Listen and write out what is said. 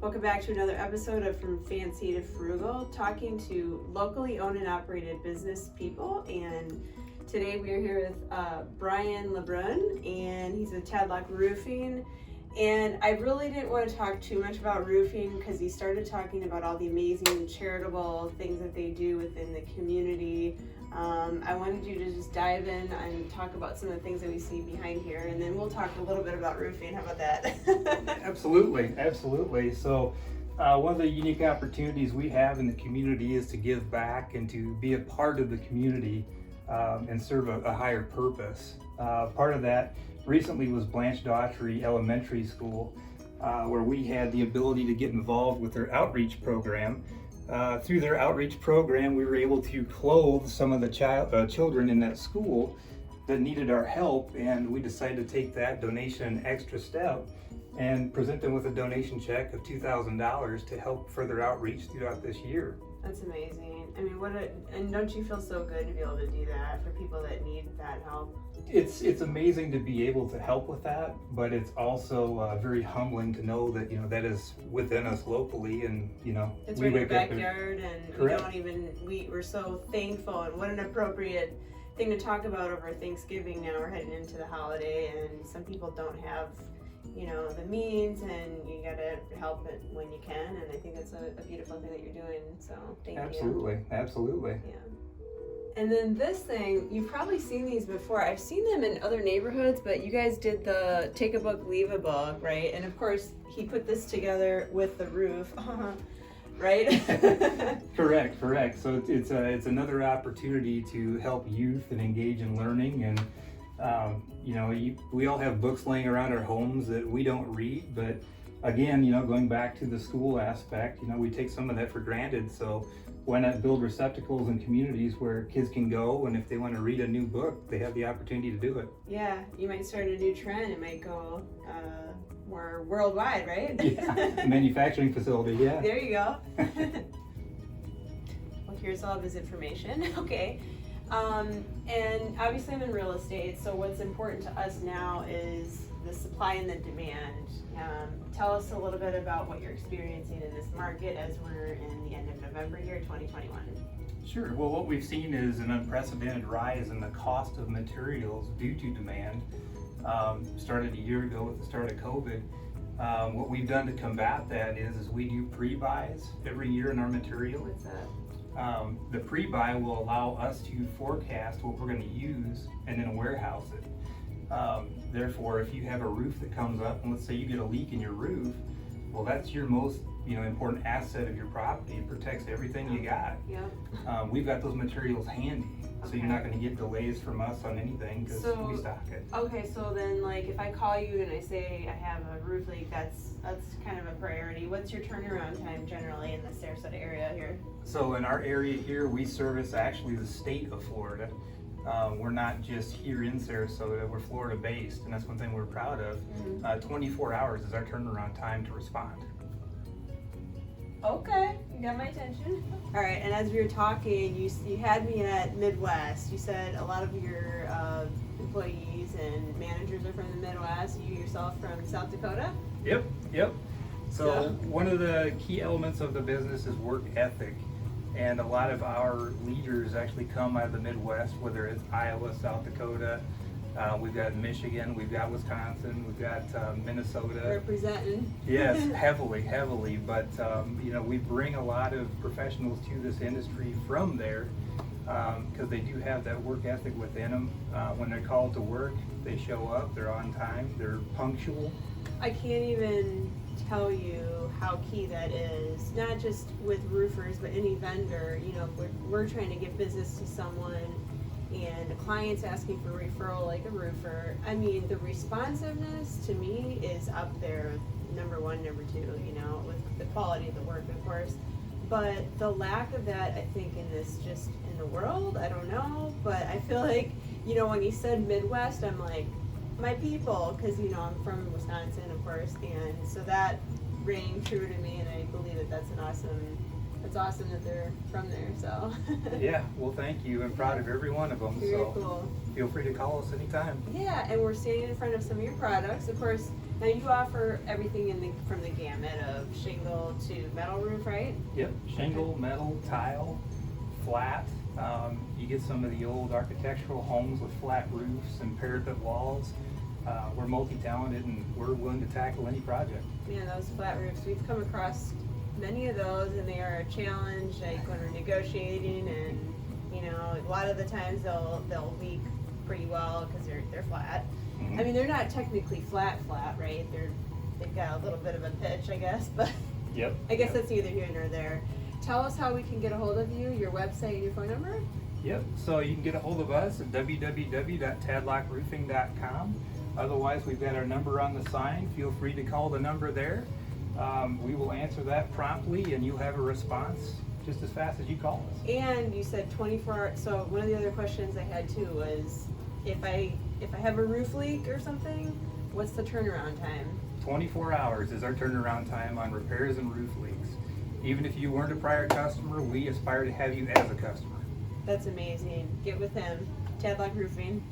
Welcome back to another episode of From Fancy to Frugal, talking to locally owned and operated business people. And today we are here with Brian Labrune, and he's with Tadlock Roofing. And I really didn't want to talk too much about roofing because he started talking about all the amazing charitable things that they do within the community. I wanted you to just dive in and talk about some of the things that we see behind here, and then we'll talk a little bit about roofing. How about that? Absolutely. So one of the unique opportunities we have in the community is to give back and to be a part of the community and serve a higher purpose. Part of that recently was Blanche Daughtry Elementary School, where we had the ability to get involved with their outreach program. Through their outreach program, we were able to clothe some of the children in that school that needed our help, and we decided to take that donation an extra step and present them with a donation check of $2,000 to help further outreach throughout this year. That's amazing. I mean, and don't you feel so good to be able to do that for people that need that help? It's amazing to be able to help with that, but it's also very humbling to know that that is within us locally, and it's right in your backyard, and Correct. we're so thankful, and what an appropriate thing to talk about over Thanksgiving. Now we're heading into the holiday, and some people don't have the means, and you gotta help it when you can, and I think that's a beautiful thing that you're doing, so thank you. Absolutely. Yeah. And then this thing, you've probably seen these before. I've seen them in other neighborhoods, but you guys did the take a book, leave a book, right? And of course, he put this together with the roof, right? Correct. So it's another opportunity to help youth and engage in learning, and we all have books laying around our homes that we don't read, but again, going back to the school aspect, we take some of that for granted. So why not build receptacles and communities where kids can go, and if they want to read a new book, they have the opportunity to do it. Yeah, you might start a new trend. It might go more worldwide, right? Yeah, manufacturing facility, yeah. There you go. Well, here's all of his information. Okay. And obviously I'm in real estate, so what's important to us now is the supply and the demand. Tell us a little bit about what you're experiencing in this market as we're in the end of November here, 2021. Sure. Well, what we've seen is an unprecedented rise in the cost of materials due to demand. Started a year ago with the start of COVID. What we've done to combat that is we do pre-buys every year in our material. What's that? The pre-buy will allow us to forecast what we're going to use and then warehouse it. Therefore, if you have a roof that comes up, and let's say you get a leak in your roof, well, that's your most important asset of your property. It protects everything you got. Yeah. We've got those materials handy, so you're not going to get delays from us on anything because we stock it. Okay, so then if I call you and I say I have a roof leak, that's kind of a priority. What's your turnaround time generally in the Sarasota area here? So in our area here, we service actually the state of Florida. We're not just here in Sarasota, we're Florida based, and that's one thing we're proud of. Mm-hmm. 24 hours is our turnaround time to respond. Okay, you got my attention. All right, and as we were talking, you had me at Midwest. You said a lot of your employees and managers are from the Midwest. You yourself from South Dakota? Yep. So one of the key elements of the business is work ethic. And a lot of our leaders actually come out of the Midwest, whether it's Iowa, South Dakota, we've got Michigan, we've got Wisconsin, we've got Minnesota. Representing. Yes, heavily. But we bring a lot of professionals to this industry from there because they do have that work ethic within them. When they're called to work, they show up, they're on time, they're punctual. I can't even tell you how key that is, not just with roofers, but any vendor. If we're trying to give business to someone and a client's asking for referral like a roofer, I mean, the responsiveness to me is up there, number one, number two, with the quality of the work, of course. But the lack of that, I think, in the world, I don't know, but I feel like, when you said Midwest, I'm like, my people, because I'm from Wisconsin, of course, and so that rang true to me, and I believe that that's an awesome It's awesome that they're from there, so. Yeah, well, thank you. I'm proud of every one of them. Very So cool. feel free to call us anytime. Yeah, and we're standing in front of some of your products. Of course, now you offer everything from the gamut of shingle to metal roof, right? Yep, shingle, metal, tile, flat. You get some of the old architectural homes with flat roofs and parapet walls. We're multi-talented and we're willing to tackle any project. Man, those flat roofs, we've come across many of those, and they are a challenge, like when we're negotiating, and you know, a lot of the times they'll leak pretty well because they're flat. Mhm. I mean, they're not technically flat, right? They've got a little bit of a pitch, I guess, but Yep. I guess yep. that's neither here nor there. Tell us how we can get a hold of you, your website, and your phone number. Yep, so you can get a hold of us at www.tadlockroofing.com. Otherwise, we've got our number on the sign. Feel free to call the number there. We will answer that promptly, and you'll have a response just as fast as you call us. And you said 24 hours. So one of the other questions I had too was, if I have a roof leak or something, what's the turnaround time? 24 hours is our turnaround time on repairs and roof leaks. Even if you weren't a prior customer, we aspire to have you as a customer. That's amazing. Get with him, Tadlock Roofing.